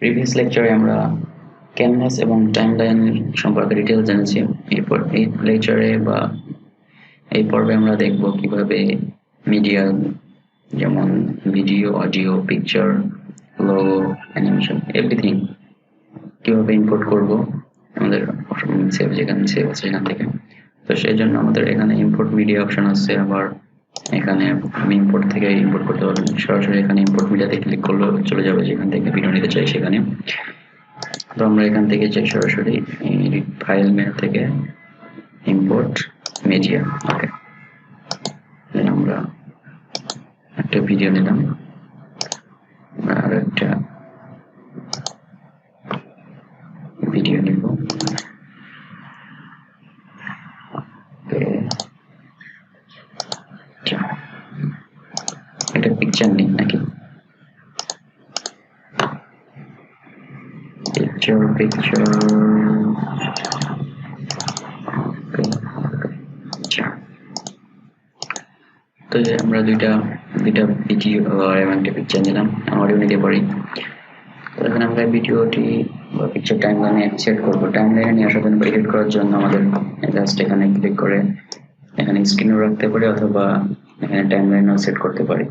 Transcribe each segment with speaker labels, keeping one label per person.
Speaker 1: Previous লেকচারে আমরা canvas এবং টাইমলাইন সম্পর্কে ডিটেইলস জেনেছি। এরপর এই লেকচারে বা এই পর্বে আমরা দেখব কিভাবে মিডিয়া যেমন video, audio, picture, logo, animation everything কিভাবে ইম্পোর্ট করব আমাদের সেভ যেখানে সেভ আছে সেখান থেকে। তো সেই জন্য আমাদের এখানে ইম্পোর্ট মিডিয়া অপশন আছে, আবার এখানে আমি ইম্পোর্ট থেকে ইম্পোর্ট করতে পারবেন। সরাসরি এখানে ইম্পোর্ট মিডিয়াতে ক্লিক করলে চলে যাবে যেখান থেকে ভিডিও নিতে চাই সেখানে। তো আমরা এখান থেকে চাই সরাসরি ফাইল মেনু থেকে ইম্পোর্ট মিডিয়া। ওকে, আমরা একটা ভিডিও নিলাম, আর একটা ভিডিও নিব। এটা পিকচার নেই নাকি? পিকচার তো আমরা দুইটা ভিডিও এবং একটা পিকচার নিলাম, অডিও নিতে পারি। তো এখন আমরা ভিডিওটি বা পিকচার টাইমলাইনে সেট করবো। টাইমলাইনে নিয়ে আসার জন্য এডিট করার জন্য আমাদের জাস্ট এখানে ক্লিক করে এখানে স্ক্রিনও রাখতে পারি অথবা এখানে টাইমলাইনও সেট করতে পারি।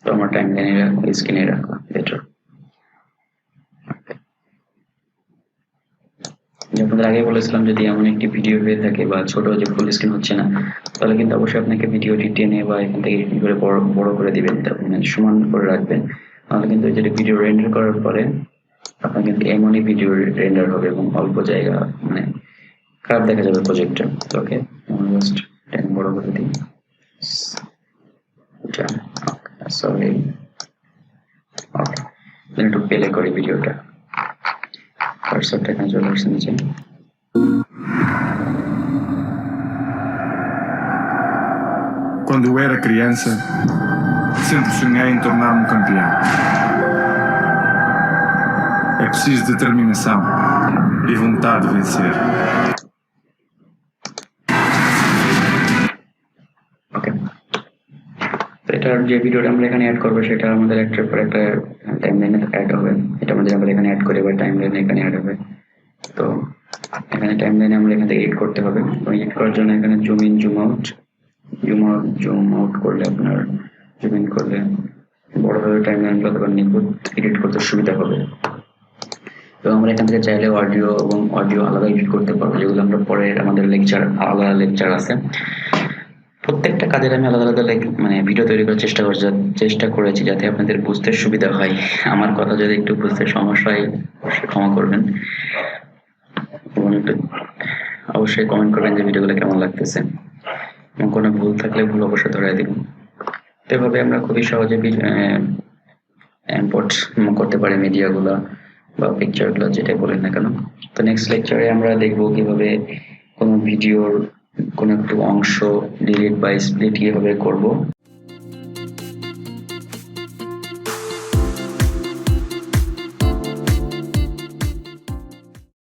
Speaker 1: তো আমরা টাইমলাইনে রাখবো, স্ক্রিনে রাখবো বেটার। আপনাদের আগে বলেছিলাম যদি এমন একটি ভিডিও হয়ে থাকে বা ছোট যে ফুল স্ক্রিন হচ্ছে না, তাহলে কিন্তু অবশ্যই আপনাকে ভিডিওটি টেনে বা এখান থেকে এডিট করে বড় করে দিবেন, সমান করে রাখবেন। তাহলে কিন্তু যেটা ভিডিও রেন্ডার করার পরে আপনার কিন্তু এমনই ভিডিও রেন্ডার হবে এবং অল্প জায়গা মানে খারাপ দেখা যাবে প্রজেক্টটা। ওকে, আমরা জাস্ট টেনে বড় করে দিই। সরি, ওকে, একটু প্লে করি ভিডিওটা। কার্সরটা এখানে চলে আসছে নিচে।
Speaker 2: Quando eu era criança, sempre sonhei em tornar-me campeão. É preciso determinação e vontade de vencer.
Speaker 1: ওকে, তো এটার যে ভিডিওটা আমরা এখানে অ্যাড করবো সেটা আমাদের একটার পর একটা টাইমলাইনে অ্যাড হবে। এটা আমাদের আমরা এখানে অ্যাড করে বা টাইমলাইনে এখানে অ্যাড হবে। তো এখানে টাইমলাইনে আমরা এখান থেকে এডিট করতে হবে। তো এডিট করার জন্য এখানে জুম ইন, জুম আউট করলে আপনার জুম ইন করলে বড়ভাবে টাইমলাইনগুলো তখন নিখুঁত এডিট করতে সুবিধা হবে। তো আমরা এখান থেকে চাইলে অডিও আলাদা এডিট করতে পারবো, যেগুলো আমরা পরে আমাদের আলাদা লেকচার আছে। প্রত্যেকটা কাজের আমি আলাদা মানে ভিডিও তৈরি করার চেষ্টা করেছি যাতে আপনাদের বুঝতে সুবিধা হয়। আমার কথা যদি একটু বুঝতে সমস্যা হয় অবশ্যই ক্ষমা করবেন এবং অবশ্যই কমেন্ট করবেন যে ভিডিওগুলো কেমন লাগতেছে এবং কোনো ভুল থাকলে ভুল অবশ্যই ধরাই দিন। তো এভাবে আমরা খুবই সহজে ইম্পোর্ট করতে পারি মিডিয়াগুলো বা পিকচারগুলো, যেটাই বলেন না কেন। তো নেক্সট লেকচারে আমরা দেখবো কিভাবে কোনো ভিডিওর কোনো একটু অংশ ডিলিট বা স্প্লিট কিভাবে করব।